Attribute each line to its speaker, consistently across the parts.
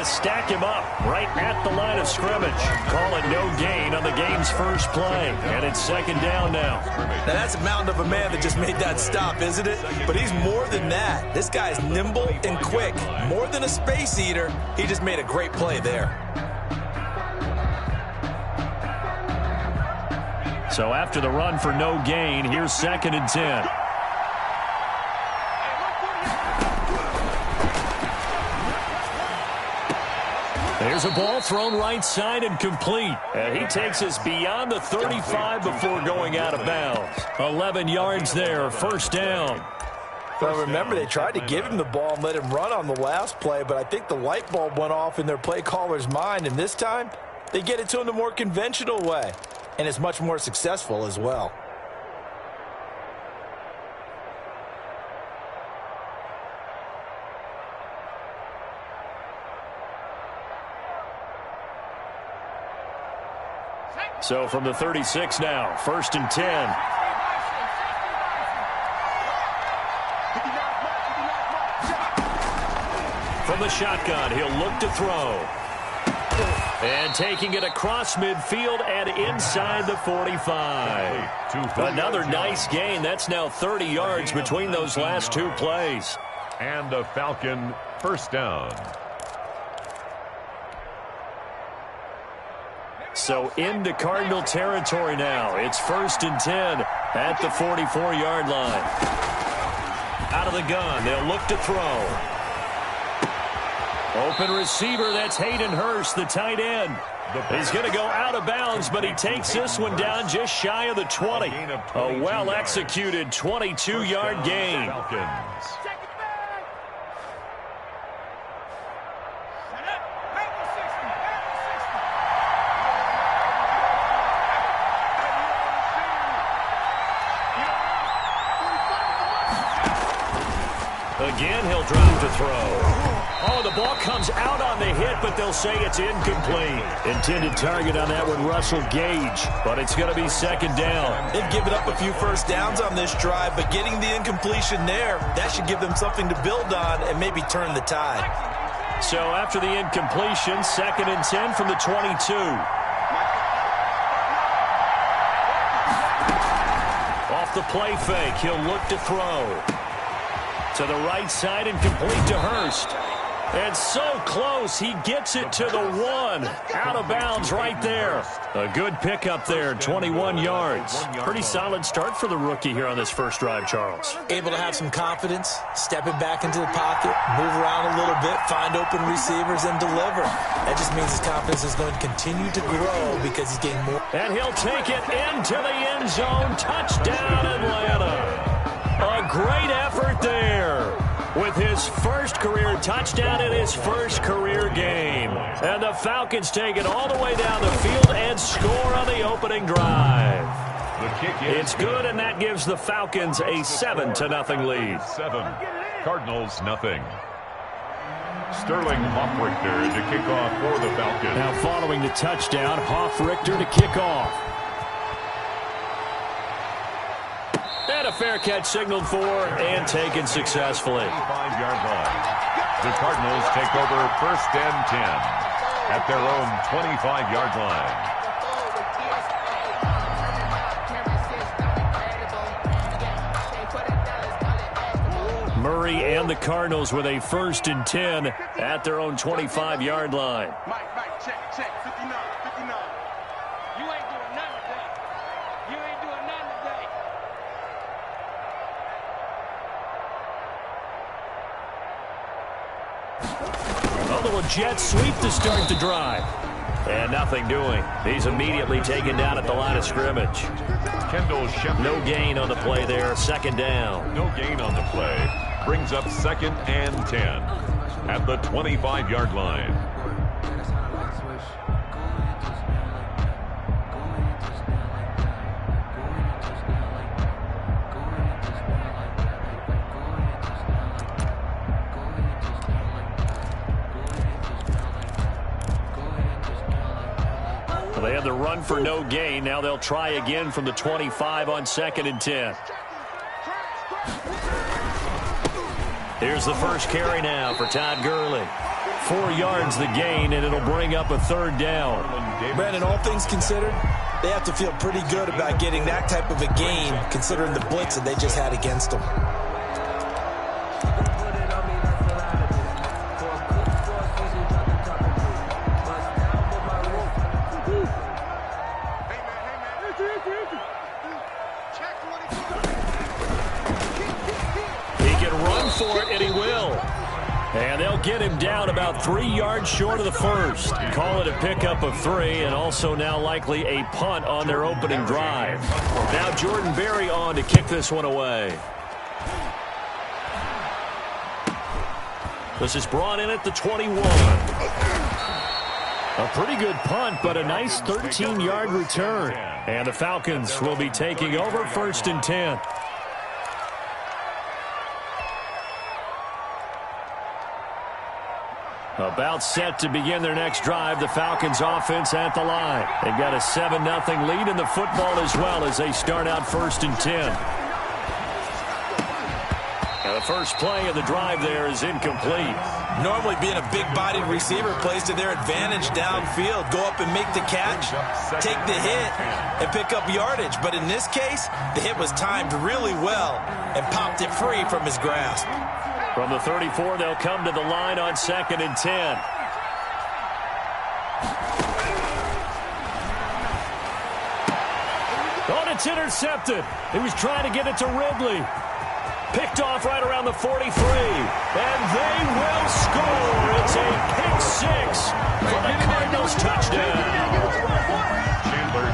Speaker 1: to stack him up right at the line of scrimmage. Call it no gain on the game's first play. And it's second down now.
Speaker 2: Now that's a mountain of a man that just made that stop, isn't it? But he's more than that. This guy's nimble and quick. More than a space eater, he just made a great play there.
Speaker 1: So after the run for no gain, here's second and 10. There's a ball thrown right side and complete. And he takes us beyond the 35 before going out of bounds. 11 yards there, first down.
Speaker 2: Well, remember, they tried to give him the ball and let him run on the last play, but I think the light bulb went off in their play caller's mind, and this time they get it to him the more conventional way, and it's much more successful as well.
Speaker 1: So from the 36 now, first and 10. From the shotgun, he'll look to throw. And taking it across midfield and inside the 45. Another nice gain. That's now 30 yards between those last two plays.
Speaker 3: And a Falcon first down.
Speaker 1: So into Cardinal territory now. It's first and 10 at the 44-yard line. Out of the gun, they'll look to throw. Open receiver, that's Hayden Hurst, the tight end. He's going to go out of bounds, but he takes this one down just shy of the 20. A well-executed 22-yard gain. Again, he'll drop to throw. Oh, the ball comes out on the hit, but they'll say it's incomplete. Intended target on that one, Russell Gage, but it's going to be second down.
Speaker 2: They've given up a few first downs on this drive, but getting the incompletion there, that should give them something to build on and maybe turn the tide.
Speaker 1: So after the incompletion, second and 10 from the 22. Off the play fake, he'll look to throw. To the right side and complete to Hurst. And so close, he gets it to the 1. Out of bounds right there. A good pickup there, 21 yards. Pretty solid start for the rookie here on this first drive, Charles.
Speaker 2: Able to have some confidence, stepping back into the pocket, move around a little bit, find open receivers, and deliver. That just means his confidence is going to continue to grow because he's getting more.
Speaker 1: And he'll take it into the end zone. Touchdown, Atlanta. A great effort there with his first career touchdown in his first career game. And the Falcons take it all the way down the field and score on the opening drive. It's good, and that gives the Falcons a 7-0 lead.
Speaker 3: 7. Cardinals, nothing. Sterling Hoffrichter to kick off for the Falcons.
Speaker 1: Now following the touchdown, Hoffrichter to kick off. And a fair catch signaled for and taken successfully.
Speaker 3: 5-yard line. The Cardinals take over first and 10 at their own 25-yard line.
Speaker 1: Murray and the Cardinals with a first and 10 at their own 25-yard line.
Speaker 4: Mike, check, 59, 59. You ain't doing nothing today. You ain't doing nothing today.
Speaker 1: A little jet sweep to start the drive. And nothing doing. He's immediately taken down at the line of scrimmage.
Speaker 3: Kendall Shepard.
Speaker 1: No gain on the play there. Second down.
Speaker 3: No gain on the play. Brings up second and 10 at the 25-yard line.
Speaker 1: They had the run for no gain. Now they'll try again from the 25 on second and 10. Here's the first carry now for Todd Gurley. 4 yards the gain, and it'll bring up a third down.
Speaker 2: Brandon, all things considered, they have to feel pretty good about getting that type of a gain, considering the blitz that they just had against them.
Speaker 1: He can run for it, and he will. And they'll get him down about 3 yards short of the first. Call it a pickup of 3, and also now likely a punt on their opening drive. Now Jordan Berry on to kick this one away. This is brought in at the 21. A pretty good punt, but a nice 13-yard return. And the Falcons will be taking over 1st and 10. About set to begin their next drive, the Falcons offense at the line. They've got a 7-0 lead in the football as well as they start out 1st and 10. Now the first play of the drive there is incomplete.
Speaker 2: Normally being a big-bodied receiver plays to their advantage downfield. Go up and make the catch, take the hit, and pick up yardage. But in this case, the hit was timed really well and popped it free from his grasp.
Speaker 1: From the 34, they'll come to the line on 2nd and 10. Oh, it's intercepted. He was trying to get it to Ridley. Picked off right around the 43. And they will score. It's a pick 6 for the Cardinals touchdown.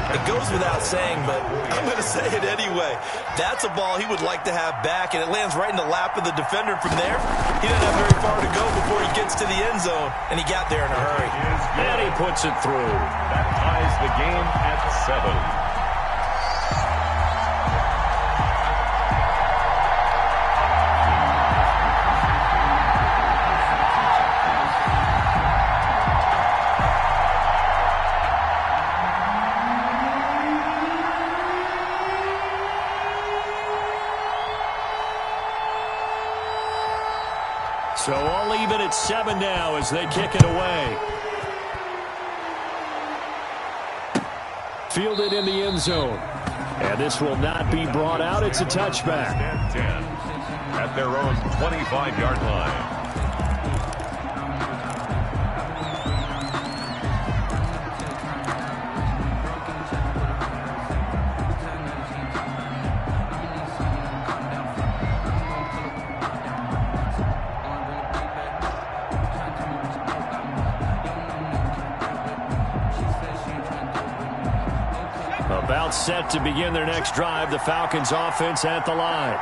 Speaker 2: It goes without saying, but I'm going to say it anyway. That's a ball he would like to have back, and it lands right in the lap of the defender from there. He doesn't have very far to go before he gets to the end zone, and he got there in a hurry.
Speaker 1: And he puts it through.
Speaker 3: That ties the game at 7.
Speaker 1: So all even at 7 now as they kick it away. Fielded in the end zone. And this will not be brought out. It's a touchback.
Speaker 3: 10 at their own 25-yard line.
Speaker 1: About set to begin their next drive, the Falcons offense at the line.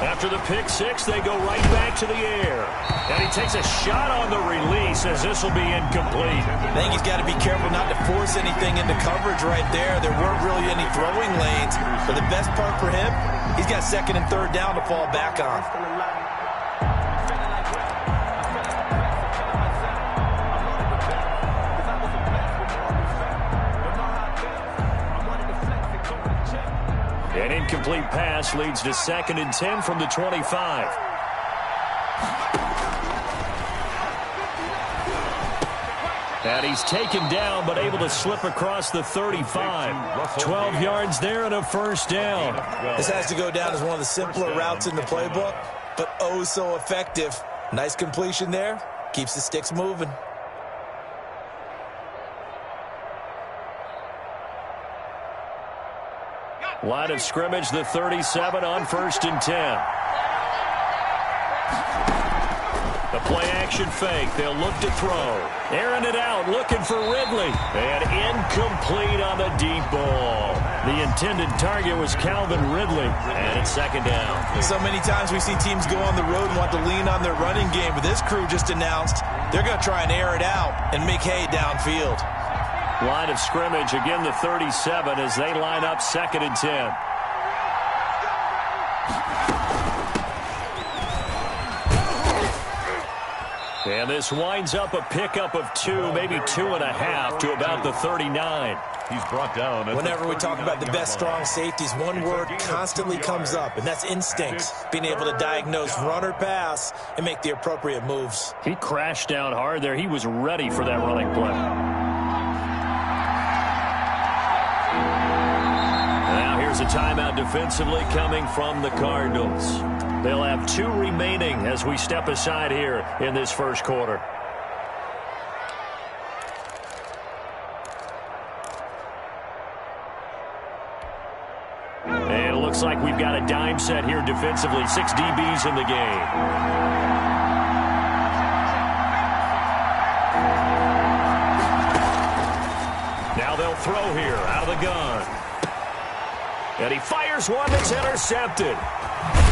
Speaker 1: After the pick 6, they go right back to the air. And he takes a shot on the release as this will be incomplete.
Speaker 2: I think he's got to be careful not to force anything into coverage right there. There weren't really any throwing lanes. But the best part for him, he's got 2nd and 3rd down to fall back on.
Speaker 1: An incomplete pass leads to 2nd and 10 from the 25. And he's taken down but able to slip across the 35. 12 yards there and a first down.
Speaker 2: This has to go down as one of the simpler routes in the playbook, but oh so effective. Nice completion there. Keeps the sticks moving.
Speaker 1: Line of scrimmage, the 37 on 1st and 10. The play-action fake. They'll look to throw. Airing it out, looking for Ridley. And incomplete on the deep ball. The intended target was Calvin Ridley. And it's 2nd down.
Speaker 2: So many times we see teams go on the road and want to lean on their running game, but this crew just announced they're going to try and air it out and make hay downfield.
Speaker 1: Line of scrimmage, again the 37 as they line up 2nd and 10. And this winds up a pickup of 2, maybe 2.5 to about the 39.
Speaker 3: He's brought down.
Speaker 2: Whenever we talk about the best strong safeties, one word constantly comes up, and that's instincts. Being able to diagnose run or pass and make the appropriate moves.
Speaker 1: He crashed down hard there. He was ready for that running play. Now here's a timeout defensively coming from the Cardinals. They'll have 2 remaining as we step aside here in this first quarter. And it looks like we've got a dime set here defensively. 6 DBs in the game. Now they'll throw here out of the gun. And he fires one that's intercepted.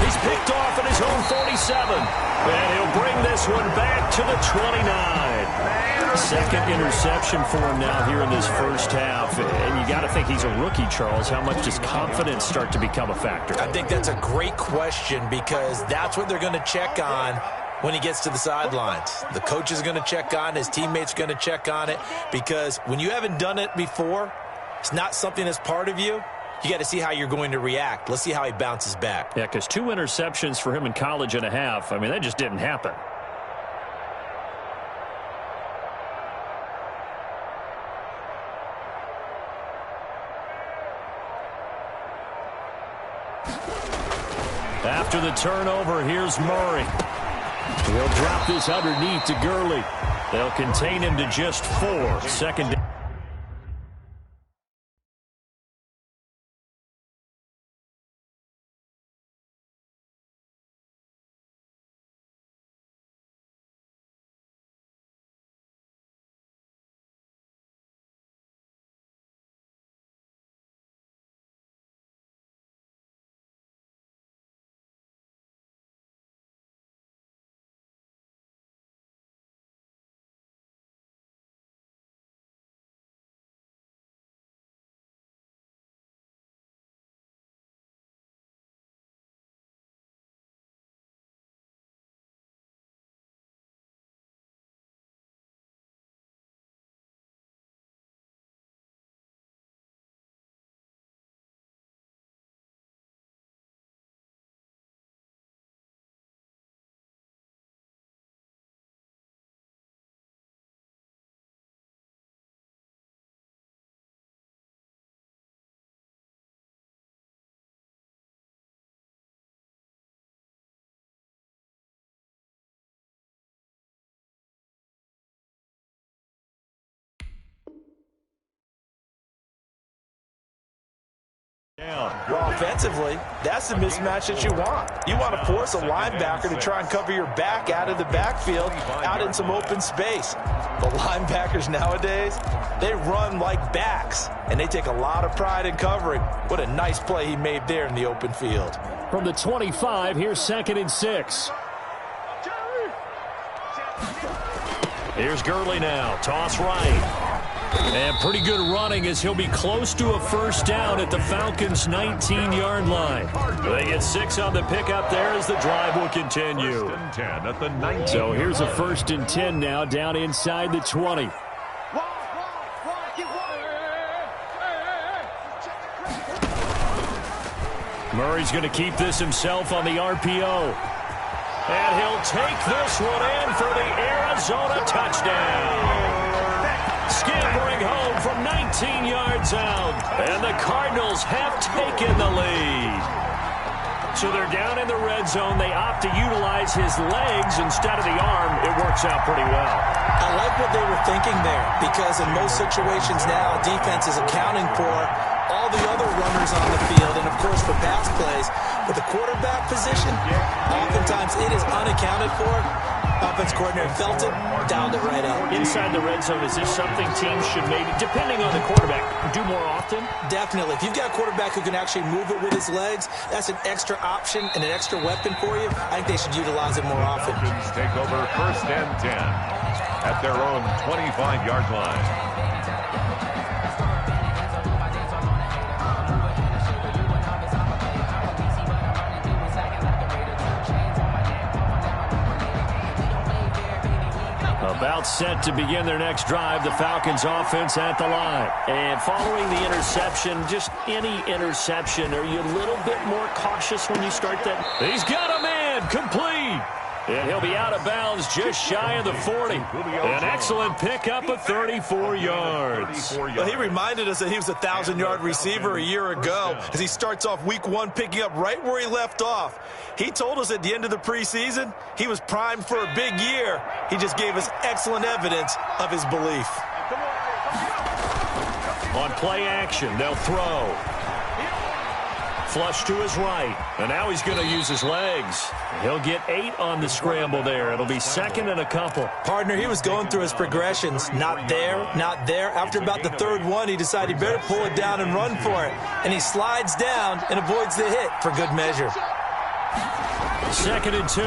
Speaker 1: He's picked off at his own 47. And he'll bring this one back to the 29. Second interception for him now here in this first half. And you got to think he's a rookie, Charles. How much does confidence start to become a factor?
Speaker 2: I think that's a great question because that's what they're going to check on when he gets to the sidelines. The coach is going to check on, his teammates are going to check on it, because when you haven't done it before, it's not something that's part of you. You got to see how you're going to react. Let's see how he bounces back.
Speaker 1: Yeah, because 2 interceptions for him in college and a half. I mean, that just didn't happen. After the turnover, here's Murray. He'll drop this underneath to Gurley. They'll contain him to just 4. Second down.
Speaker 2: Well, offensively, that's the mismatch that you want. You want to force a linebacker to try and cover your back out of the backfield, out in some open space. The linebackers nowadays, they run like backs, and they take a lot of pride in covering. What a nice play he made there in the open field.
Speaker 1: From the 25, here's 2nd and 6. Here's Gurley now. Toss right. And pretty good running as he'll be close to a first down at the Falcons' 19-yard line. They get 6 on the pickup there as the drive will continue.
Speaker 3: 1st and 10 at the 19.
Speaker 1: So here's a 1st and 10 now down inside the 20. Murray's going to keep this himself on the RPO. And he'll take this one in for the Arizona touchdown. Scampering home from 19 yards out. And the Cardinals have taken the lead. So they're down in the red zone. They opt to utilize his legs instead of the arm. It works out pretty well.
Speaker 2: I like what they were thinking there, because in most situations now, defense is accounting for all the other runners on the field and, of course, for pass plays. But the quarterback position, oftentimes it is unaccounted for. Offense coordinator felt it, dialed it right out.
Speaker 1: Inside the red zone, is this something teams should maybe, depending on the quarterback, do more often?
Speaker 2: Definitely. If you've got a quarterback who can actually move it with his legs, that's an extra option and an extra weapon for you. I think they should utilize it more often.
Speaker 3: Falcons take over 1st and 10 at their own 25-yard line.
Speaker 1: Now it's set to begin their next drive. The Falcons offense at the line.
Speaker 5: And following the interception, just any interception, are you a little bit more cautious when you start that?
Speaker 1: He's got a man complete. And he'll be out of bounds just shy of the 40. An excellent pickup of 34 yards.
Speaker 2: Well, he reminded us that he was a 1,000-yard receiver a year ago as he starts off week 1 picking up right where he left off. He told us at the end of the preseason he was primed for a big year. He just gave us excellent evidence of his belief.
Speaker 1: On play action, they'll throw. Flush to his right, and now he's going to use his legs. He'll get 8 on the scramble there. It'll be second and a couple.
Speaker 2: Partner, he was going through his progressions. Not there, not there. After about the third one, he decided he better pull it down and run for it. And he slides down and avoids the hit for good measure.
Speaker 1: Second and 2.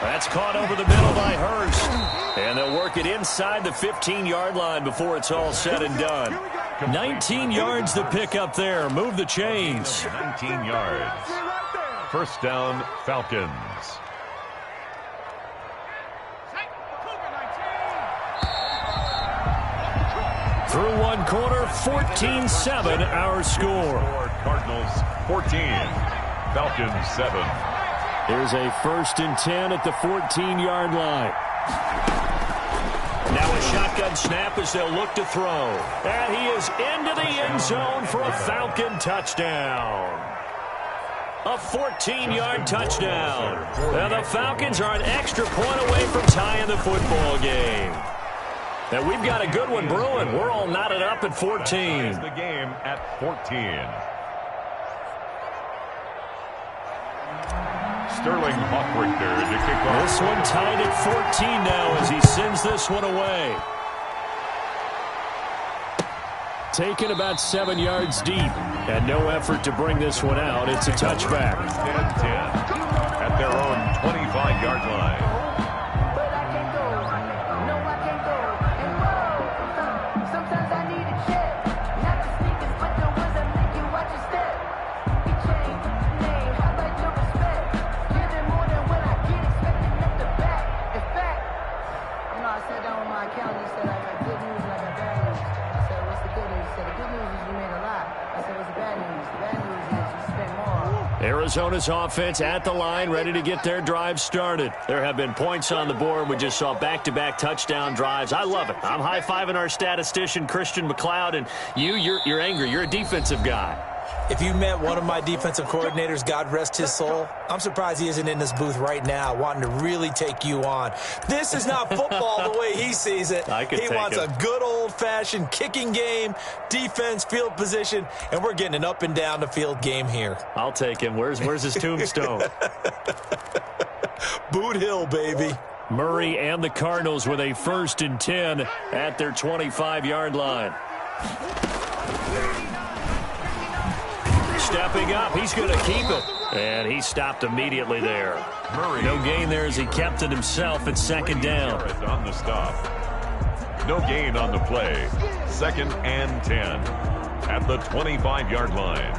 Speaker 1: That's caught over the middle by Hurst. And they'll work it inside the 15-yard line before it's all said and done. 19 yards to pick up there. Move the chains.
Speaker 3: 19 yards. First down, Falcons.
Speaker 1: Through one quarter, 14-7 our score.
Speaker 3: Cardinals 14, Falcons 7.
Speaker 1: Here's a 1st and 10 at the 14-yard line. Now a shotgun snap as they'll look to throw. And he is into the end zone for a Falcon touchdown. A 14-yard touchdown. And the Falcons are an extra point away from tying the football game. And we've got a good one brewing. We're all knotted up at 14.
Speaker 3: The game at 14. Sterling Hawkwrichter to kick off.
Speaker 1: This one tied at 14 now as he sends this one away. Taken about 7 yards deep. And no effort to bring this one out. It's a touchback.
Speaker 3: 10 at their own 25-yard line.
Speaker 1: Arizona's offense at the line, ready to get their drive started. There have been points on the board. We just saw back-to-back touchdown drives. I love it. I'm high-fiving our statistician, Christian McLeod, and you're angry. You're a defensive guy.
Speaker 2: If you met one of my defensive coordinators, God rest his soul, I'm surprised he isn't in this booth right now wanting to really take you on. This is not football the way he sees it. He wants a good old-fashioned kicking game, defense, field position, and we're getting an up and down the field game here.
Speaker 1: I'll take him. Where's his tombstone?
Speaker 2: Boot Hill, baby.
Speaker 1: Murray and the Cardinals with a 1st and 10 at their 25-yard line. Stepping up, he's going to keep it. And he stopped immediately there.
Speaker 3: Murray.
Speaker 1: No gain there as he kept it himself at 2nd down.
Speaker 3: On the stop. No gain on the play. 2nd and 10 at the 25-yard line.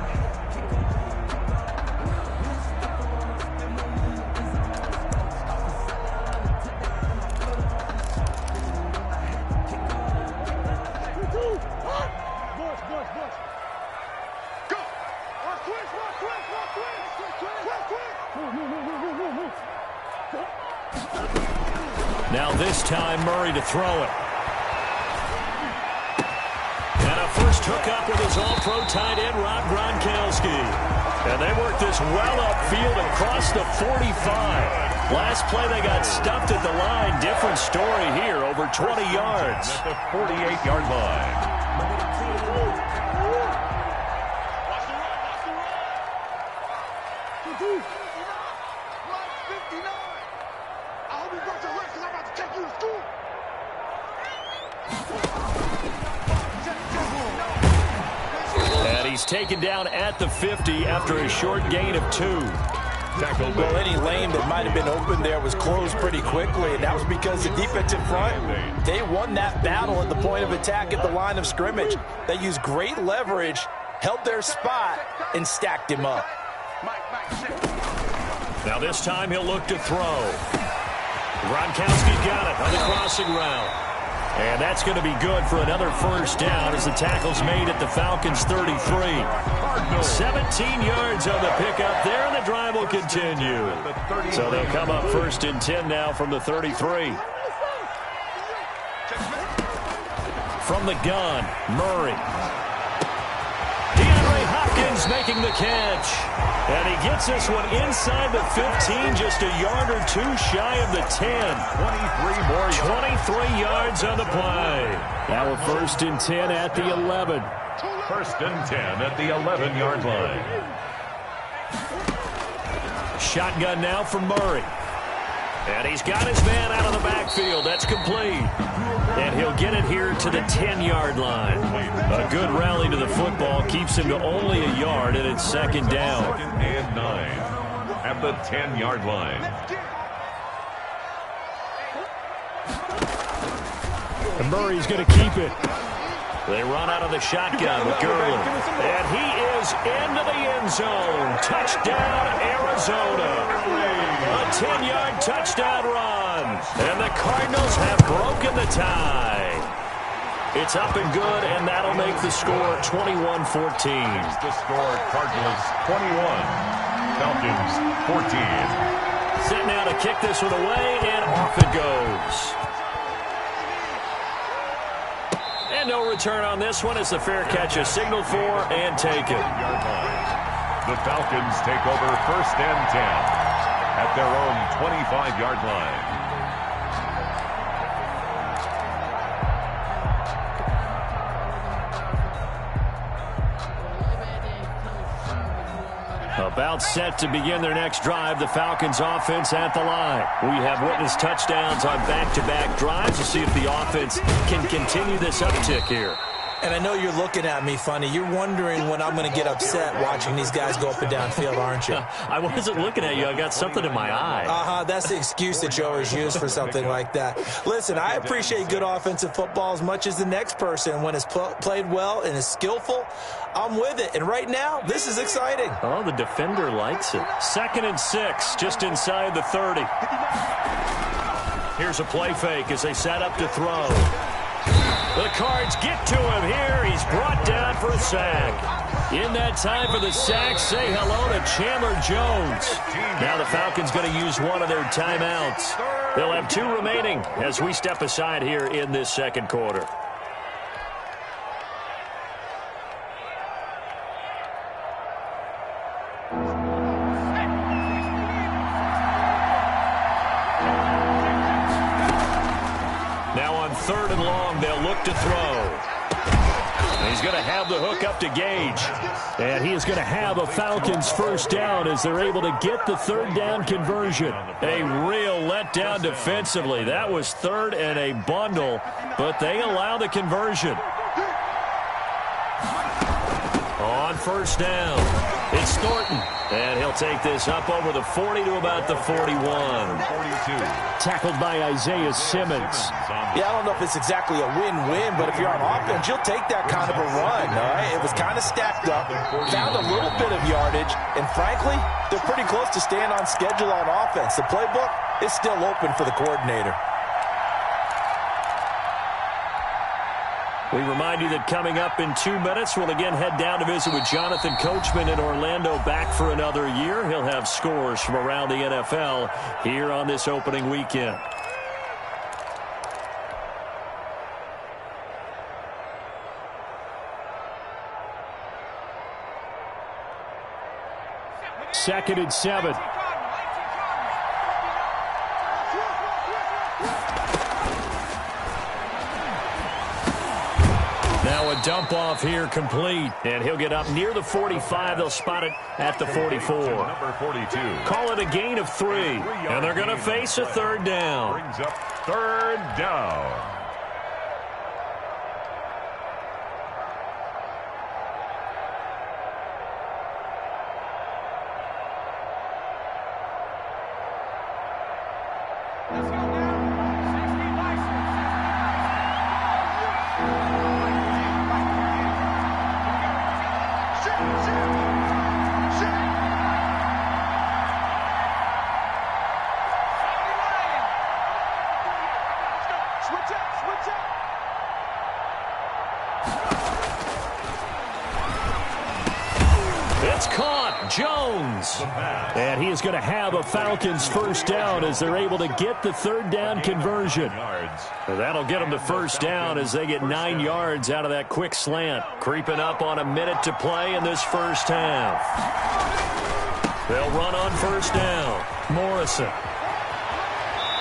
Speaker 1: Now this time, Murray to throw it. And a first hookup with his all-pro tight end, Rob Gronkowski. And they work this well upfield across the 45. Last play, they got stuffed at the line. Different story here, over 20 yards.
Speaker 3: At the 48-yard line.
Speaker 1: He's taken down at the 50 after a short gain of 2.
Speaker 2: Well, any lane that might have been open there was closed pretty quickly, and that was because the defensive front, they won that battle at the point of attack at the line of scrimmage. They used great leverage, held their spot, and stacked him up.
Speaker 1: Now this time he'll look to throw.
Speaker 5: Gronkowski's got it on the crossing route. And that's going to be good for another first down as the tackle's made at the Falcons' 33. 17 yards on the pickup there, and the drive will continue. So they'll come up 1st and 10 now from the 33. From the gun, Murray. Hopkins making the catch. And he gets this one inside the 15, just a yard or two shy of the 10. 23 yards on the play. Now we're 1st and 10 at the 11.
Speaker 3: 1st and 10 at the 11-yard line.
Speaker 5: Shotgun now for Murray. And he's got his man out of the backfield. That's complete. And he'll get it here to the 10-yard line. A good rally to the football keeps him to only a yard, and it's 2nd down.
Speaker 3: 2nd and 9 at the 10-yard line.
Speaker 5: And Murray's going to keep it. They run out of the shotgun with Gurley. And he is into the end zone. Touchdown, Arizona. A 10-yard touchdown run. And the Cardinals have broken the tie. It's up and good, and that'll make the score 21-14.
Speaker 3: The score, Cardinals 21, Falcons 14.
Speaker 5: Set now to kick this one away, and off it goes. And no return on this one as the fair catch is signaled for and taken.
Speaker 3: The Falcons take over 1st and 10 at their own 25-yard line.
Speaker 5: About set to begin their next drive, the Falcons offense at the line. We have witnessed touchdowns on back-to-back drives to see if the offense can continue this uptick here.
Speaker 2: And I know you're looking at me funny. You're wondering when I'm going to get upset watching these guys go up and down field, aren't you?
Speaker 5: I wasn't looking at you. I got something in my eye.
Speaker 2: That's the excuse that you always use for something like that. Listen, I appreciate good offensive football as much as the next person. When it's played well and is skillful, I'm with it. And right now, this is exciting.
Speaker 5: Oh, the defender likes it. 2nd and 6, just inside the 30. Here's a play fake as they set up to throw. The Cards get to him here. He's brought down for a sack. In that time for the sack, say hello to Chandler Jones. Now the Falcons going to use one of their timeouts. They'll have 2 remaining as we step aside here in this 2nd quarter. Now on 3rd and long, they'll look to throw. He's going to have the hook up to Gage. And he is going to have a Falcons first down as they're able to get the 3rd down conversion. A real letdown defensively. That was 3rd and a bundle, but they allow the conversion. On first down, it's Thornton. And he'll take this up over the 40 to about the 41.
Speaker 3: 42.
Speaker 5: Tackled by Isaiah Simmons.
Speaker 2: Yeah, I don't know if it's exactly a win-win, but if you're on offense, you'll take that kind of a run, all right? It was kind of stacked up, found a little bit of yardage, and frankly, they're pretty close to staying on schedule on offense. The playbook is still open for the coordinator.
Speaker 5: We remind you that coming up in 2 minutes, we'll again head down to visit with Jonathan Coachman in Orlando, back for another year. He'll have scores from around the NFL here on this opening weekend. Second and 7. Now a dump off here complete. And he'll get up near the 45. They'll spot it at the 44.
Speaker 3: Number 42.
Speaker 5: Call it a gain of 3. And they're going to face a 3rd down.
Speaker 3: Brings up 3rd down.
Speaker 5: That's caught. Jones. And he is going to have a Falcons first down as they're able to get the third down conversion. That'll get them the first down as they get 9 yards out of that quick slant. Creeping up on a minute to play in this first half. They'll run on first down. Morrison.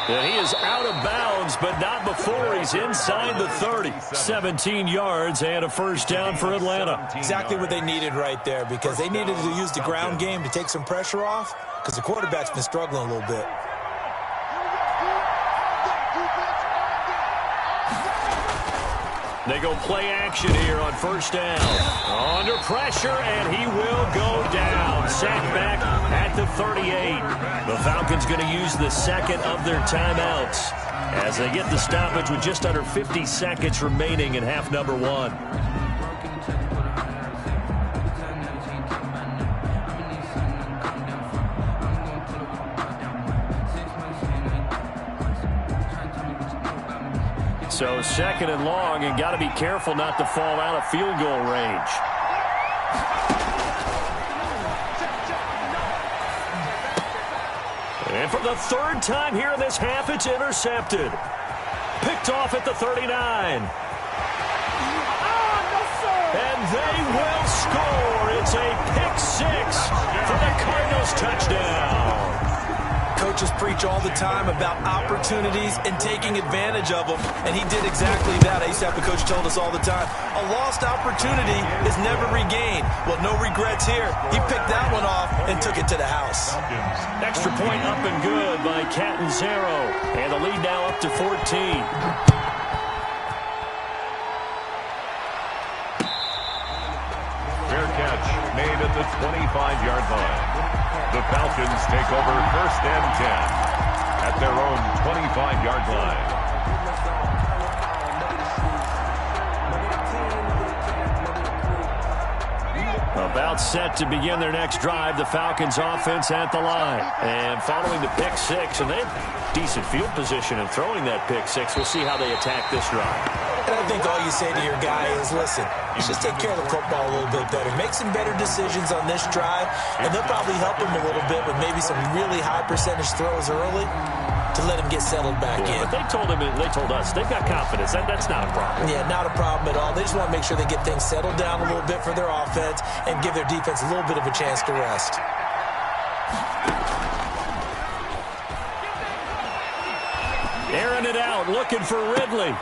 Speaker 5: And he is out of bounds, but not before he's inside the 30. 17 yards and a first down for Atlanta.
Speaker 2: Exactly what they needed right there, because they needed to use the ground game to take some pressure off, because the quarterback's been struggling a little bit.
Speaker 5: They go play action here on first down. Under pressure, and he will go down. Sacked back at the 38. The Falcons going to use the second of their timeouts as they get the stoppage with just under 50 seconds remaining in half number 1. So second and long, and got to be careful not to fall out of field goal range. And for the third time here in this half, it's intercepted. Picked off at the 39. And they will score. It's a pick 6 for the Cardinals touchdown.
Speaker 2: Coaches preach all the time about opportunities and taking advantage of them, and he did exactly that. I used to have the coach told us all the time, a lost opportunity is never regained. Well, no regrets here. He picked that one off and took it to the house.
Speaker 5: Extra point up and good by Catanzaro, and the lead now up to 14.
Speaker 3: Fair catch made at the 25-yard line. The Falcons take over first and 10 at their own 25-yard line.
Speaker 5: About set to begin their next drive, the Falcons offense at the line. And following the pick 6, and they have decent field position in throwing that pick 6. We'll see how they attack this drive.
Speaker 2: And I think all you say to your guy is, listen, just take care of the football a little bit better. Make some better decisions on this drive, and they'll probably help him a little bit with maybe some really high percentage throws early to let him get settled back in.
Speaker 5: But they told us they've got confidence. That's not a problem.
Speaker 2: Yeah, not a problem at all. They just want to make sure they get things settled down a little bit for their offense and give their defense a little bit of a chance to rest.
Speaker 5: Airing it out, looking for Ridley.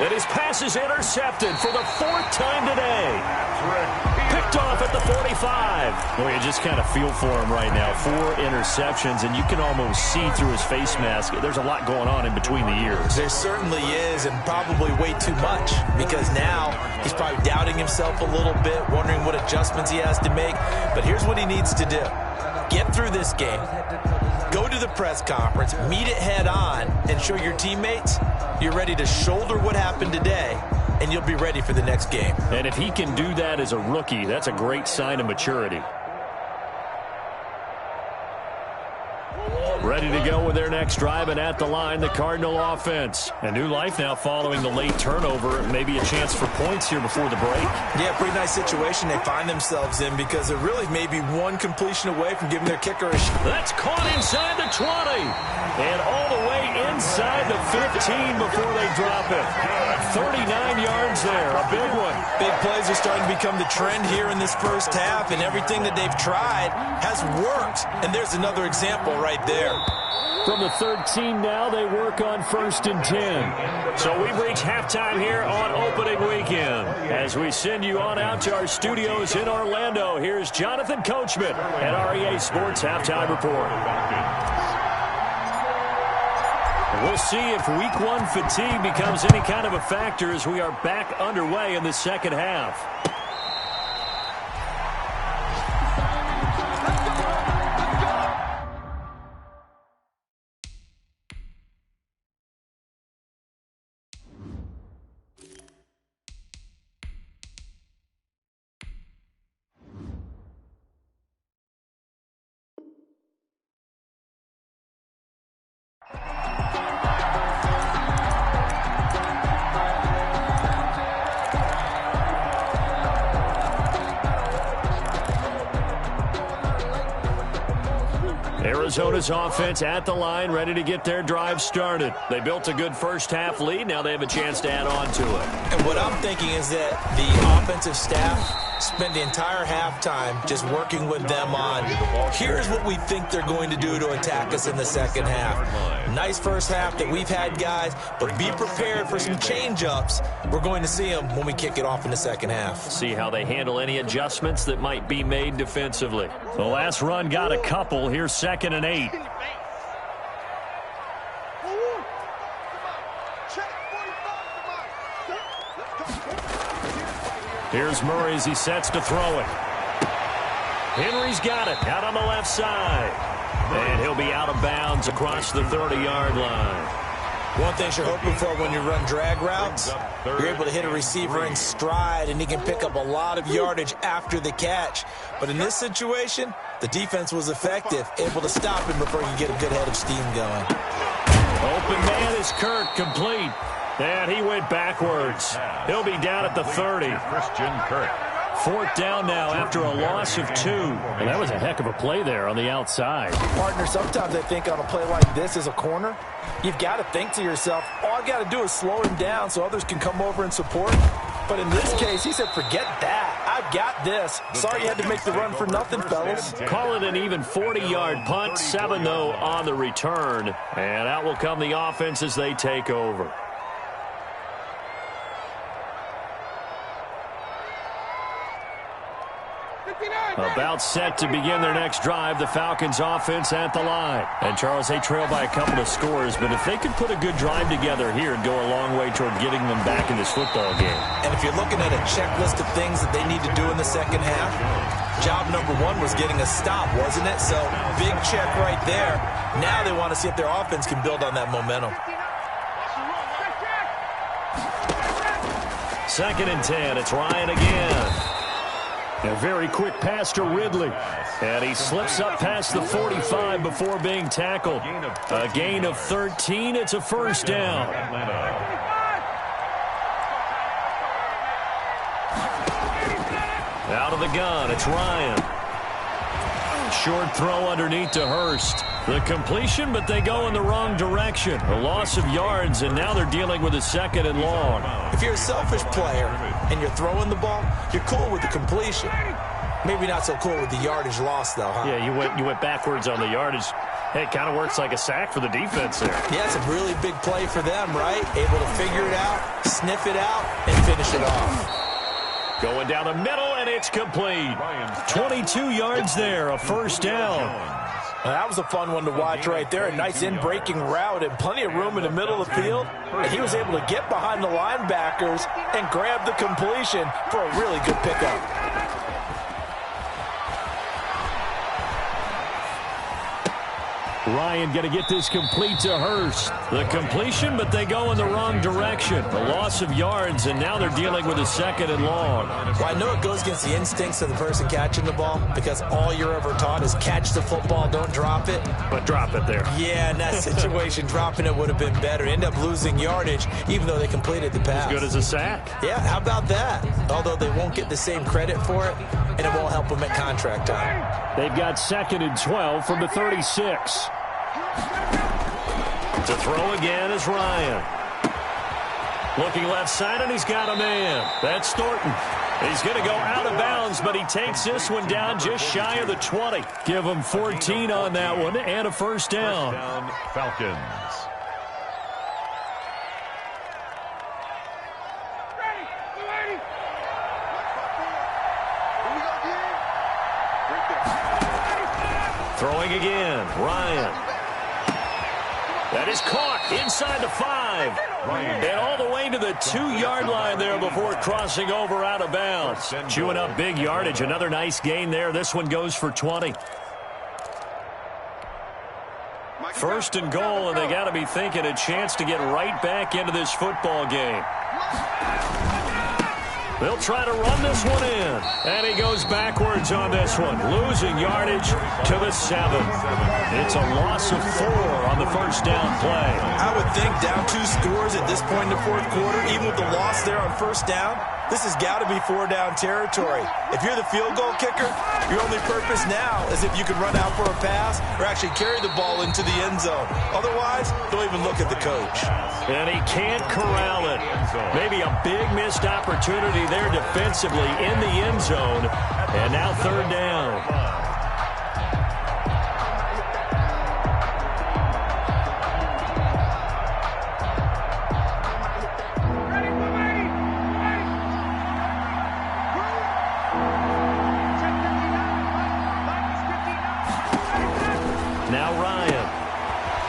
Speaker 5: And his pass is intercepted for the 4th time today. Picked off at the 45. Well, you just kind of feel for him right now. 4 interceptions, and you can almost see through his face mask. There's a lot going on in between the ears.
Speaker 2: There certainly is, and probably way too much, because now he's probably doubting himself a little bit, wondering what adjustments he has to make. But here's what he needs to do. Get through this game. Go to the press conference, meet it head on, and show your teammates you're ready to shoulder what happened today, and you'll be ready for the next game.
Speaker 5: And if he can do that as a rookie, that's a great sign of maturity. Ready to go with their next drive, and at the line, the Cardinal offense. A new life now following the late turnover. Maybe a chance for points here before the break.
Speaker 2: Yeah, pretty nice situation they find themselves in, because they're really maybe one completion away from giving their kicker a shot.
Speaker 5: That's caught inside the 20. And all the way inside the 15 before they drop it. 39 yards there, a big one.
Speaker 2: Big plays are starting to become the trend here in this first half, and everything that they've tried has worked. And there's another example right there.
Speaker 5: From the 13 now, they work on 1st and 10. So we've reached halftime here on opening weekend. As we send you on out to our studios in Orlando, here's Jonathan Coachman at REA Sports Halftime Report. We'll see if Week 1 fatigue becomes any kind of a factor as we are back underway in the second half. Arizona's offense at the line, ready to get their drive started. They built a good first-half lead. Now they have a chance to add on to it.
Speaker 2: And what I'm thinking is that the offensive staff spend the entire halftime just working with them on, here's what we think they're going to do to attack us in the second half. Nice first half that we've had, guys, but be prepared for some change-ups. We're going to see them when we kick it off in the second half.
Speaker 5: See how they handle any adjustments that might be made defensively. The last run got a couple. Here's 2nd and 8. Here's Murray as he sets to throw it. Henry's got it out on the left side. And he'll be out of bounds across the 30-yard line.
Speaker 2: One thing you're hoping for when you run drag routes, you're able to hit a receiver in stride, and he can pick up a lot of yardage after the catch. But in this situation, the defense was effective, able to stop him before he could get a good head of steam going.
Speaker 5: Open man is Kirk, complete. And he went backwards. He'll be down at the 30.
Speaker 3: Christian Kirk.
Speaker 5: 4th down now after a loss of 2. And that was a heck of a play there on the outside.
Speaker 2: Partner, sometimes I think on a play like this as a corner, you've got to think to yourself, all I got to do is slow him down so others can come over and support. But in this case, he said, forget that. I've got this. Sorry you had to make the run for nothing, fellas.
Speaker 5: Call it an even 40-yard punt. 7, though, on the return. And out will come the offense as they take over. About set to begin their next drive, the Falcons offense at the line. And Charles, they trail by a couple of scores, but if they could put a good drive together here, it'd go a long way toward getting them back in this football game.
Speaker 2: And if you're looking at a checklist of things that they need to do in the second half, job number 1 was getting a stop, wasn't it? So big check right there. Now they want to see if their offense can build on that momentum.
Speaker 5: 2nd and 10, it's Ryan again. A very quick pass to Ridley. And he slips up past the 45 before being tackled. A gain of 13. It's a first down. Out of the gun, it's Ryan. Short throw underneath to Hurst. The completion, but they go in the wrong direction. A loss of yards, and now they're dealing with a 2nd and long.
Speaker 2: If you're a selfish player and you're throwing the ball, you're cool with the completion. Maybe not so cool with the yardage loss, though, huh?
Speaker 5: Yeah, you went backwards on the yardage. Hey, it kind of works like a sack for the defense there.
Speaker 2: Yeah, it's a really big play for them, right? Able to figure it out, sniff it out, and finish it off.
Speaker 5: Going down the middle, and it's complete. 22 yards there, a first down.
Speaker 2: Well, that was a fun one to watch right there. A nice in-breaking route and plenty of room in the middle of the field. And he was able to get behind the linebackers and grab the completion for a really good pickup.
Speaker 5: Ryan going to get this complete to Hurst. The completion, but they go in the wrong direction. A loss of yards, and now they're dealing with a 2nd and long.
Speaker 2: Well, I know it goes against the instincts of the person catching the ball because all you're ever taught is catch the football, don't drop it.
Speaker 5: But drop it there.
Speaker 2: Yeah, in that situation, dropping it would have been better. End up losing yardage, even though they completed the pass.
Speaker 5: As good as a sack.
Speaker 2: Yeah, how about that? Although they won't get the same credit for it, and it won't help them at contract time.
Speaker 5: They've got 2nd and 12 from the 36. To throw again is Ryan. Looking left side, and he's got a man. That's Thornton. He's going to go out of bounds, but he takes this one down just shy of the 20. Give him 14 on that one and a first down.
Speaker 3: First down, Falcons.
Speaker 5: Throwing again, Ryan. That is caught inside the 5. And all the way to the 2-yard line there before crossing over out of bounds. Chewing up big yardage. Another nice gain there. This one goes for 20. 1st and goal, and they got to be thinking a chance to get right back into this football game.
Speaker 1: They'll try to run this one in. And he goes backwards on this one, losing yardage to the 7. It's a loss of 4 on the first down play.
Speaker 2: I would think down 2 scores at this point in the fourth quarter, even with the loss there on first down, this has got to be 4-down territory. If you're the field goal kicker, your only purpose now is if you can run out for a pass or actually carry the ball into the end zone. Otherwise, don't even look at the coach.
Speaker 1: And he can't corral it. Maybe a big missed opportunity there defensively in the end zone. And now third down. Now Ryan.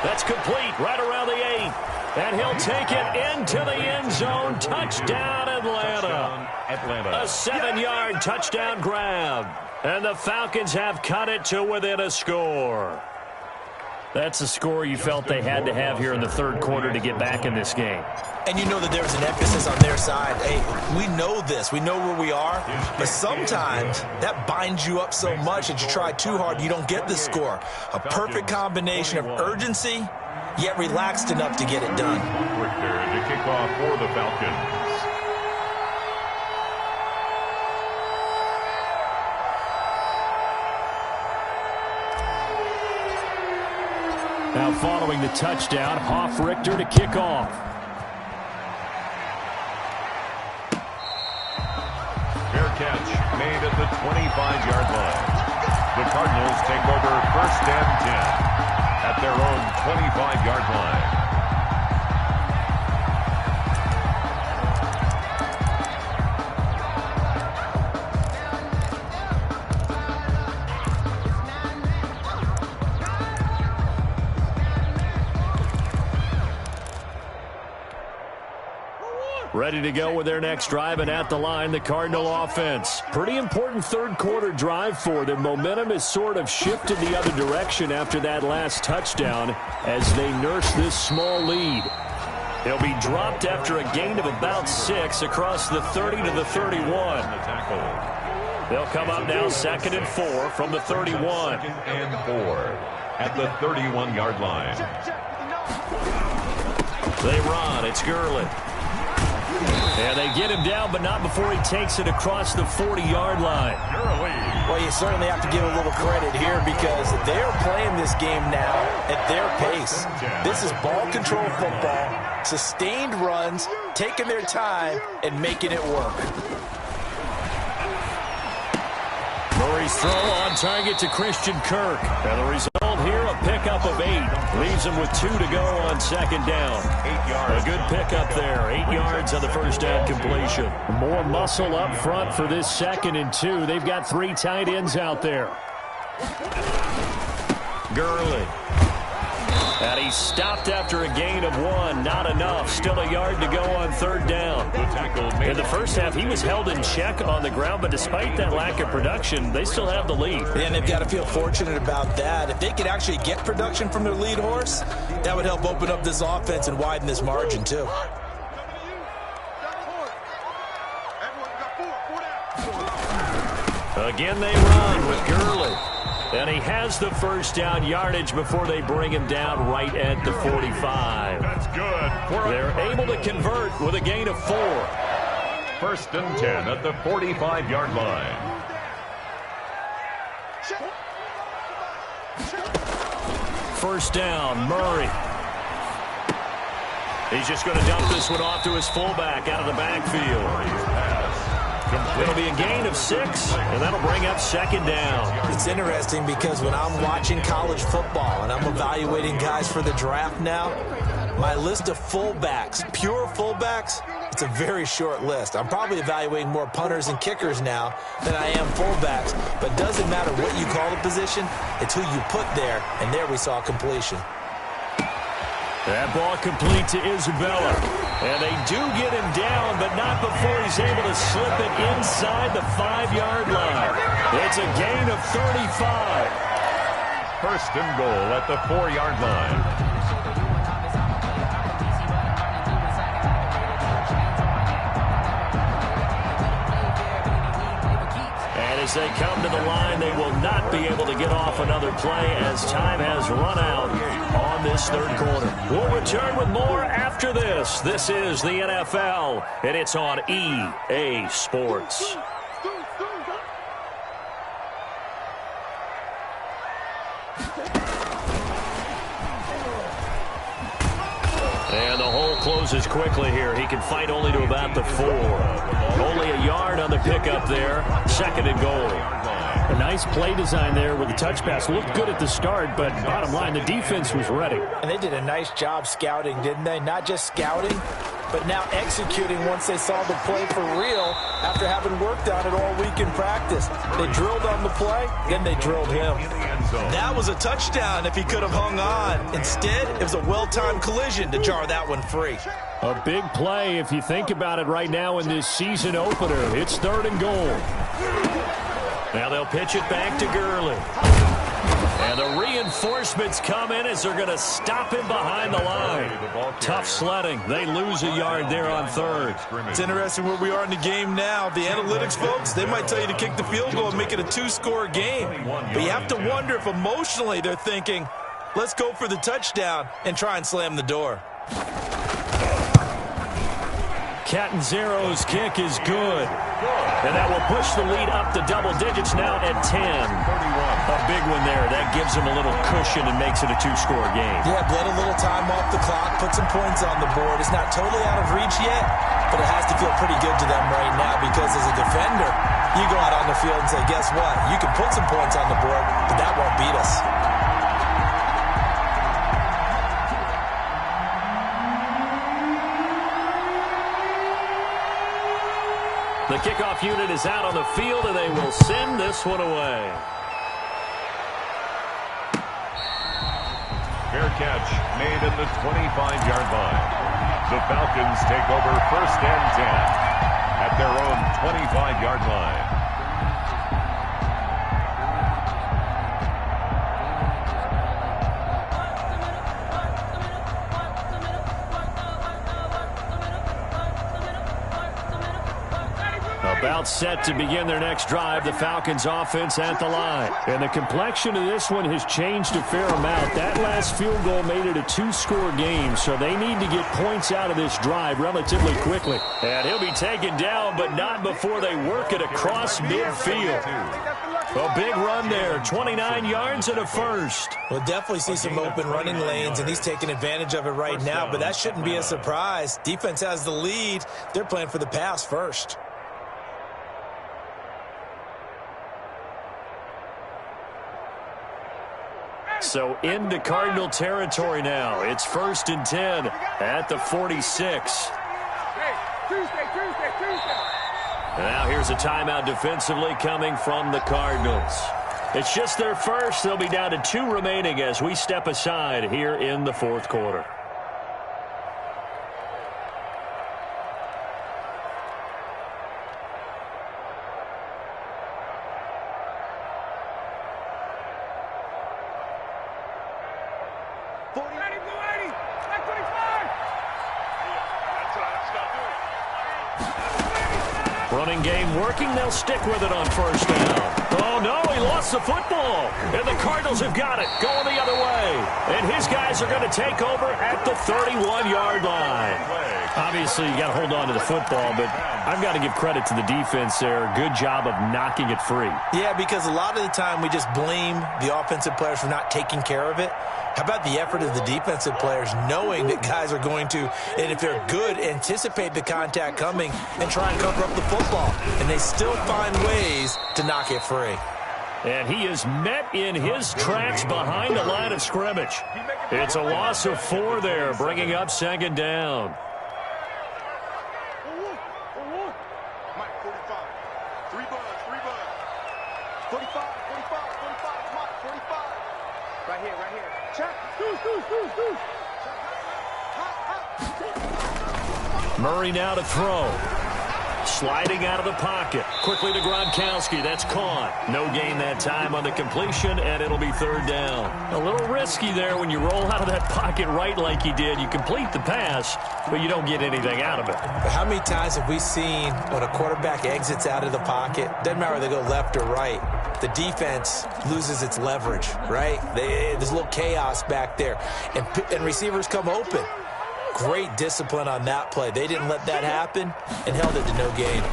Speaker 1: That's complete right around the 8. And he'll take it into the end zone. Touchdown, Atlanta. A 7-yard touchdown grab. And the Falcons have cut it to within a score. That's a score you felt they had to have here in the third quarter to get back in this game.
Speaker 2: And you know that there was an emphasis on their side. Hey, we know this. We know where we are. But sometimes that binds you up so much that you try too hard, you don't get the score. A perfect combination of urgency, yet relaxed enough to get it done.
Speaker 3: Richter to kick off for the Falcons.
Speaker 1: Now following the touchdown, Richter to kick off.
Speaker 3: Fair catch made at the 25-yard line. The Cardinals take over first and 10 at their own 25-yard line.
Speaker 1: Ready to go with their next drive, and at the line, the Cardinal offense. Pretty important third quarter drive for them. Momentum has sort of shifted the other direction after that last touchdown as they nurse this small lead. He'll be dropped after a gain of about 6 across the 30 to the 31. They'll come up now 2nd and 4 from the 31.
Speaker 3: 2nd and 4 at the 31-yard line.
Speaker 1: They run. It's Gurley. And they get him down, but not before he takes it across the 40-yard line.
Speaker 2: Well, you certainly have to give a little credit here because they're playing this game now at their pace. This is ball control football, sustained runs, taking their time, and making it work.
Speaker 1: Murray's throw on target to Christian Kirk. And the result here, a pickup of 8. Leaves him with 2 to go on 2nd down.
Speaker 3: 8 yards.
Speaker 1: A good pickup there. 8 yards on the first down completion. More muscle up front for this 2nd and 2. They've got 3 tight ends out there. Gurley. And he stopped after a gain of 1. Not enough. Still a yard to go on 3rd down. In the first half, he was held in check on the ground, but despite that lack of production, they still have the lead.
Speaker 2: And they've got to feel fortunate about that. If they could actually get production from their lead horse, that would help open up this offense and widen this margin, too.
Speaker 1: Again, they run with Gurley. And he has the first down yardage before they bring him down right at the 45.
Speaker 3: That's good.
Speaker 1: They're able to convert with a gain of 4.
Speaker 3: 1st and 10 at the 45-yard line.
Speaker 1: First down, Murray. He's just going to dump this one off to his fullback out of the backfield. It'll be a gain of 6, and that'll bring up 2nd down.
Speaker 2: It's interesting because when I'm watching college football and I'm evaluating guys for the draft now, my list of fullbacks, pure fullbacks, it's a very short list. I'm probably evaluating more punters and kickers now than I am fullbacks, but it doesn't matter what you call the position, it's who you put there, and there we saw completion.
Speaker 1: That ball complete to Isabella. And they do get him down, but not before he's able to slip it inside the 5-yard line. It's a gain of 35.
Speaker 3: 1st and goal at the 4-yard line.
Speaker 5: And as they come to the line, they will not be able to get off another play as time has run out on this third quarter. We'll return with more after this. This is the NFL, and it's on EA Sports. And the hole closes quickly here. He can fight only to about the 4. Only a yard on the pickup there. 2nd and goal.
Speaker 1: A nice play design there with the touch pass. Looked good at the start, but bottom line, the defense was ready.
Speaker 2: And they did a nice job scouting, didn't they? Not just scouting, but now executing once they saw the play for real after having worked on it all week in practice. They drilled on the play, then they drilled him. That was a touchdown if he could have hung on. Instead, it was a well-timed collision to jar that one free.
Speaker 1: A big play if you think about it right now in this season opener. It's 3rd and goal.
Speaker 5: Now they'll pitch it back to Gurley. And the reinforcements come in as they're going to stop him behind the line. Tough sledding. They lose a yard there on 3rd.
Speaker 2: It's interesting where we are in the game now. The analytics folks, they might tell you to kick the field goal and make it a 2-score game. But you have to wonder if emotionally they're thinking, let's go for the touchdown and try and slam the door.
Speaker 5: Catanzaro's kick is good. And that will push the lead up to double digits now at 10. A big one there. That gives them a little cushion and makes it a 2-score game.
Speaker 2: Yeah, bled a little time off the clock, put some points on the board. It's not totally out of reach yet, but it has to feel pretty good to them right now because as a defender, you go out on the field and say, guess what? You can put some points on the board, but that won't beat us.
Speaker 5: The kickoff unit is out on the field, and they will send this one away.
Speaker 3: Fair catch made at the 25-yard line. The Falcons take over 1st and 10 at their own 25-yard line.
Speaker 5: About set to begin their next drive, the Falcons offense at the line. And the complexion of this one has changed a fair amount. That last field goal made it a 2-score game, so they need to get points out of this drive relatively quickly. And he'll be taken down, but not before they work it across midfield. A big run there, 29 yards and a 1st.
Speaker 2: We'll definitely see some open running lanes, and he's taking advantage of it right now, but that shouldn't be a surprise. Defense has the lead. They're playing for the pass first.
Speaker 5: So into Cardinal territory now. It's 1st and 10 at the 46. And now here's a timeout defensively coming from the Cardinals. It's just their first. They'll be down to 2 remaining as we step aside here in the 4th quarter. Running game working. They'll stick with it on 1st down. Oh, no, he lost the football. And the Cardinals have got it going the other way. And his guys are going to take over at the 31-yard line. Obviously, you got to hold on to the football, but I've got to give credit to the defense there. Good job of knocking it free.
Speaker 2: Yeah, because a lot of the time we just blame the offensive players for not taking care of it. How about the effort of the defensive players knowing that guys are going to, and if they're good, anticipate the contact coming and try and cover up the football. And they still find ways to knock it free.
Speaker 5: And he is met in his tracks behind the line of scrimmage. It's a loss of 4 there, bringing up 2nd down. Murray now to throw. Sliding out of the pocket. Quickly to Gronkowski. That's caught. No gain that time on the completion, and it'll be third down. A little risky there when you roll out of that pocket right like he did. You complete the pass, but you don't get anything out of it.
Speaker 2: But how many times have we seen when a quarterback exits out of the pocket, doesn't matter whether they go left or right, the defense loses its leverage, right? There's a little chaos back there, and receivers come open. Great discipline on that play. They didn't let that happen and held it to no gain.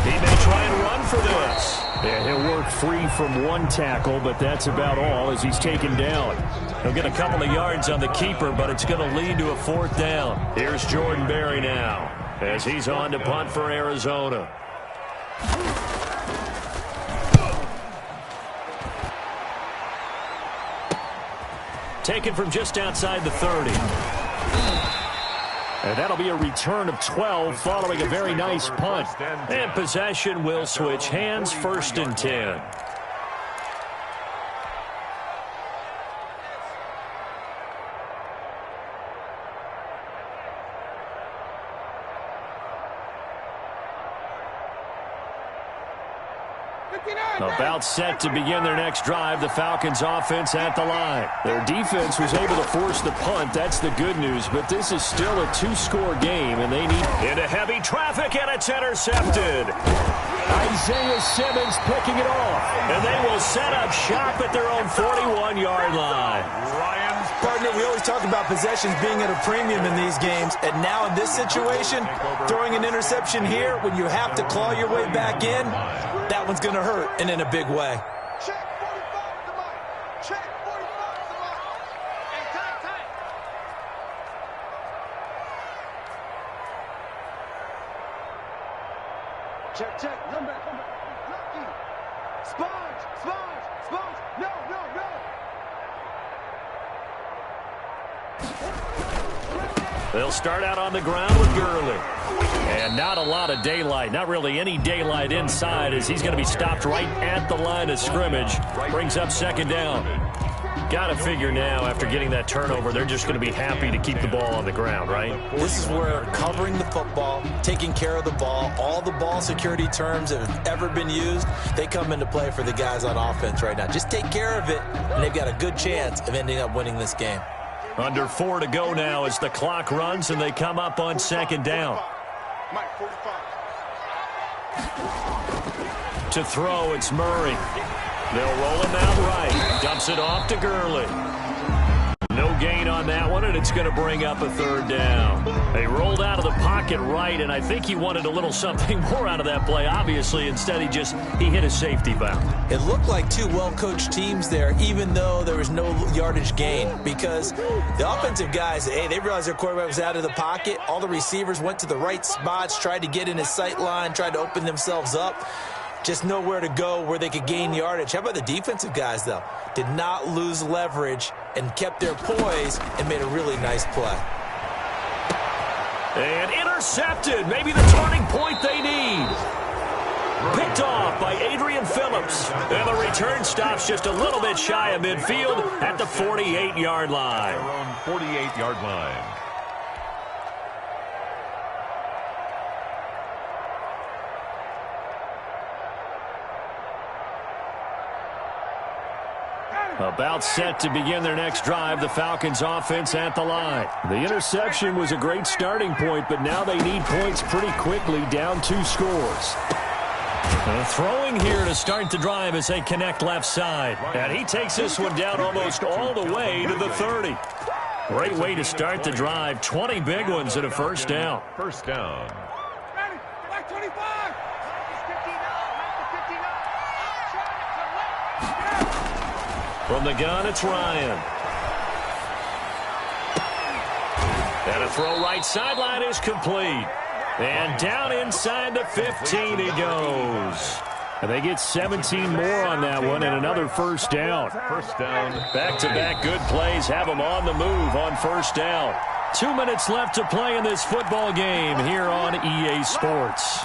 Speaker 5: He may try and run for this. Yeah, he'll work free from one tackle, but that's about all as he's taken down. He'll get a couple of yards on the keeper, but it's going to lead to a fourth down. Here's Jordan Berry now as he's on to punt for Arizona. Taken from just outside the 30. And that'll be a return of 12 following a very nice punt. And possession will switch hands, 1st and 10. About set to begin their next drive, the Falcons offense at the line. Their defense was able to force the punt. That's the good news, but this is still a 2-score game, and they need into heavy traffic, and it's intercepted. Isaiah Simmons picking it off. And they will set up shop at their own 41-yard line.
Speaker 2: Partner, we always talk about possessions being at a premium in these games, and now in this situation, throwing an interception here when you have to claw your way back in, that one's going to hurt, and in a big way.
Speaker 4: Check 45 to Mike. Check 45 to Mike. And tight. Check. Number. Lucky. Sponge. No.
Speaker 5: They'll start out on the ground with Gurley. And not a lot of daylight, not really any daylight inside as he's going to be stopped right at the line of scrimmage. Brings up 2nd down. Got to figure now after getting that turnover, they're just going to be happy to keep the ball on the ground, right?
Speaker 2: This is where covering the football, taking care of the ball, all the ball security terms that have ever been used, they come into play for the guys on offense right now. Just take care of it, and they've got a good chance of ending up winning this game.
Speaker 5: Under 4 to go now as the clock runs and they come up on 2nd down.
Speaker 4: Mike, 45.
Speaker 5: To throw, it's Murray. They'll roll him out right. Dumps it off to Gurley. No gain on that one, and it's going to bring up a 3rd down. They rolled out of the pocket right, and I think he wanted a little something more out of that play, obviously. Instead, he hit a safety valve.
Speaker 2: It looked like two well-coached teams there, even though there was no yardage gain, because the offensive guys, they realized their quarterback was out of the pocket. All the receivers went to the right spots, tried to get in his sight line, tried to open themselves up. Just nowhere to go where they could gain yardage. How about the defensive guys, though? Did not lose leverage and kept their poise and made a really nice play.
Speaker 5: And intercepted. Maybe the turning point they need. Picked off by Adrian Phillips. And the return stops just a little bit shy of midfield at the 48-yard line.
Speaker 3: Their own 48-yard line.
Speaker 5: About set to begin their next drive, the Falcons offense at the line. The interception was a great starting point, but now they need points pretty quickly, down 2 scores. Throwing here to start the drive as they connect left side. And he takes this one down almost all the way to the 30. Great way to start the drive. 20 big ones at a 1st down.
Speaker 3: 1st down.
Speaker 4: Ready? Like 25.
Speaker 5: From the gun, it's Ryan. And a throw right sideline is complete. And down inside the 15 he goes. And they get 17 more on that one and another 1st down.
Speaker 3: 1st down.
Speaker 5: Back-to-back good plays have them on the move on 1st down. 2 minutes left to play in this football game here on EA Sports.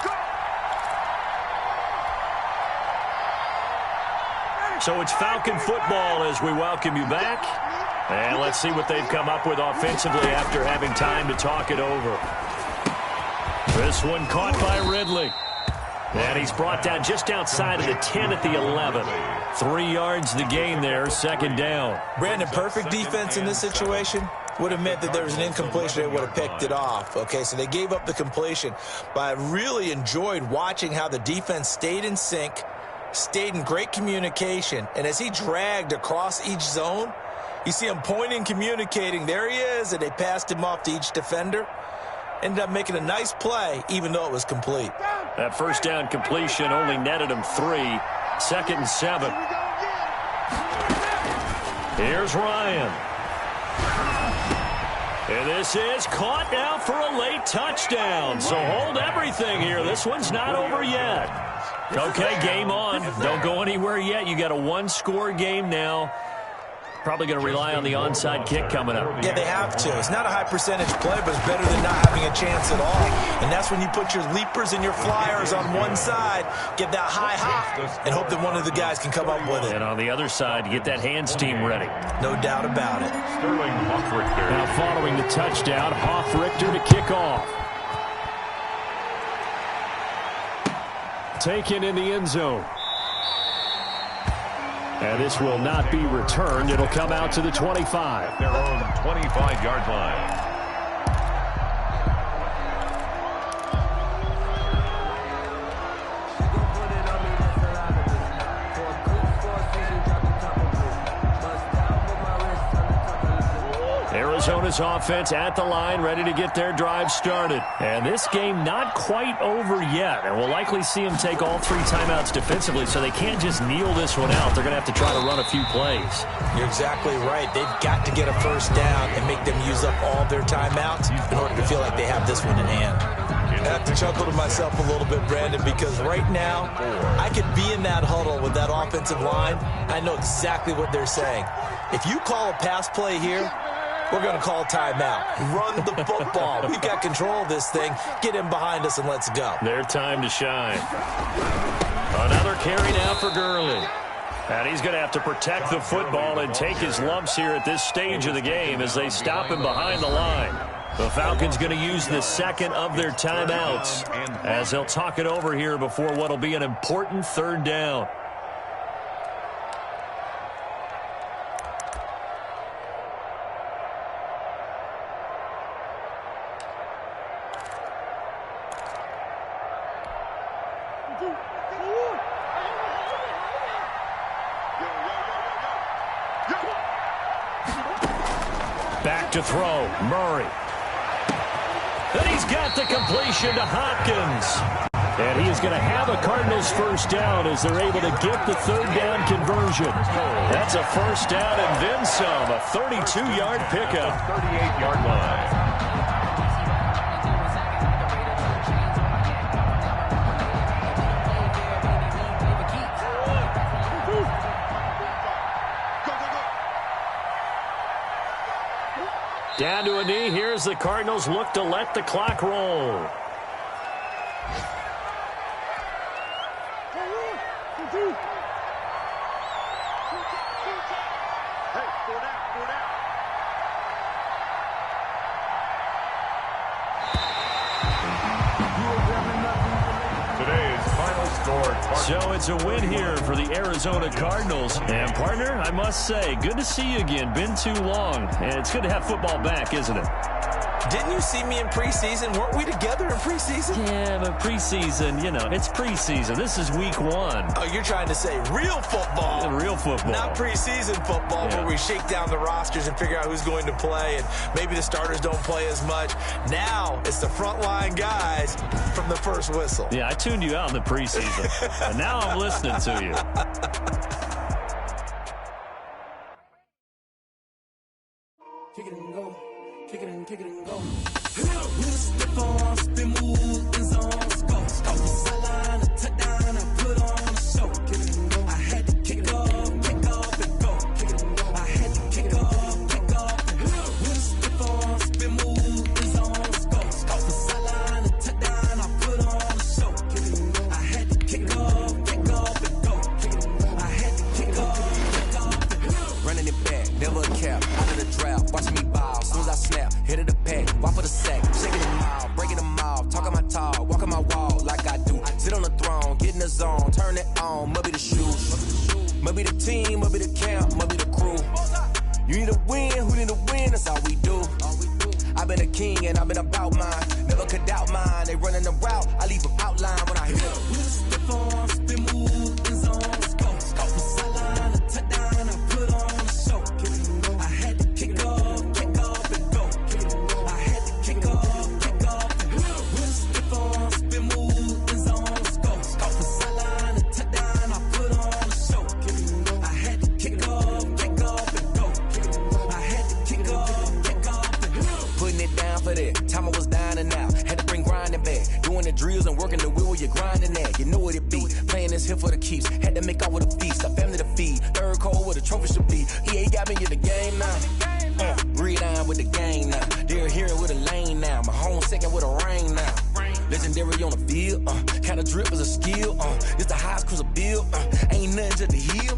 Speaker 5: So it's Falcon football as we welcome you back. And let's see what they've come up with offensively after having time to talk it over. This one caught by Ridley. And he's brought down just outside of the 10 at the 11. 3 yards the gain there, second down.
Speaker 2: Brandon, perfect defense in this situation would have meant that there was an incompletion. They would have picked it off. Okay, so they gave up the completion. But I really enjoyed watching how the defense stayed in sync, stayed in great communication. And as he dragged across each zone, you see him pointing, communicating. There he is, and they passed him off to each defender. Ended up making a nice play, even though it was complete.
Speaker 5: That first down completion only netted him 3. 2nd and 7. Here's Ryan. And this is caught now for a late touchdown. So hold everything here. This one's not over yet. Okay, game on. Don't go anywhere yet. You got a 1-score game now. Probably going to rely on the onside kick coming up.
Speaker 2: Yeah, they have to. It's not a high percentage play, but it's better than not having a chance at all. And that's when you put your leapers and your flyers on one side, get that high hop, and hope that one of the guys can come up with it.
Speaker 5: And on the other side, get that hands team ready.
Speaker 2: No doubt about it.
Speaker 3: Sterling Hoffrichter.
Speaker 5: Now following the touchdown, Hoffrichter to kick off. Taken in the end zone. And this will not be returned. It'll come out to the 25.
Speaker 3: Their own 25-yard line.
Speaker 5: Arizona's offense at the line, ready to get their drive started. And this game not quite over yet. And we'll likely see them take all 3 timeouts defensively, so they can't just kneel this one out. They're going to have to try to run a few plays.
Speaker 2: You're exactly right. They've got to get a first down and make them use up all their timeouts in order to feel like they have this one in hand. I have to chuckle to myself a little bit, Brandon, because right now I could be in that huddle with that offensive line. I know exactly what they're saying. If you call a pass play here, we're going to call timeout. Run the football. We've got control of this thing. Get him behind us and let's go.
Speaker 5: Their time to shine. Another carry now for Gurley. And he's going to have to protect the football and take his lumps here at this stage of the game as they stop him behind the line. The Falcons going to use the second of their timeouts as they'll talk it over here before what will be an important 3rd down. Back to throw, Murray. And he's got the completion to Hopkins. And he is going to have a Cardinals first down as they're able to get the 3rd down conversion. That's a first down and then some, a 32-yard pickup.
Speaker 3: 38-yard line.
Speaker 5: Down to a knee. Here's the Cardinals look to let the clock roll. So it's a win here for the Arizona Cardinals. And, partner, I must say, good to see you again. Been too long. And it's good to have football back, isn't it?
Speaker 2: Didn't you see me in preseason? Weren't we together in preseason?
Speaker 5: Yeah, but preseason, you know, it's preseason. This is week 1.
Speaker 2: Oh, you're trying to say real football.
Speaker 5: Yeah, real football.
Speaker 2: Not preseason football where we shake down the rosters and figure out who's going to play, and maybe the starters don't play as much. Now it's the frontline guys from the first whistle.
Speaker 5: Yeah, I tuned you out in the preseason. And now I'm listening to you.
Speaker 6: Kick it and go. Kick it and go. We'll step on, spin, move, in zones, go. Off the sideline, a touchdown, I put on a show. Kick it and go. I had to kick off and go. Kick it and go. I had to kick off and go. We'll step on, spin, move, in zones, go. Off the sideline, a touchdown, I put on a show. Kick it and go. I had to kick off and go. Kick it and go. I had to kick off. Running it back, never a cap, out of the draft, watching me ball. Soon as I snap, hit of the pack, walk for the sack, shaking them all, breaking them off, talking my talk, the zone, turn it on, maybe the shoes. Maybe the team, maybe the camp, maybe the crew. You need a win, who need a win, that's all we do. I've been a king and I've been about mine. Never could doubt mine, they running the route, I leave them outline when I hit them. With a stiff arm, spin move, in zone, go. From sideline to touchdown, I put on a show. I had to kick off and go. I had to kick off and go. With a stiff arm, spin move, in zone, go. From sideline to touchdown, I put on a show. I had to kick off and go. I had to kick off and go. Putting it down for that. Time I was down and out. Had to bring grinding back. Doing the drills and working the wheel where you're grinding at. You know what it be. Playing this here for the keeps. Had to make out with a feast. A family to feed. Third cold where the trophy should be. EA got me in the game now. Breed on with the game now. They're here with a lane now. My home second with a rain now. Legendary on the field. Kind of drip is a skill. It's the highest cruiser bill. Ain't nothing to the hill.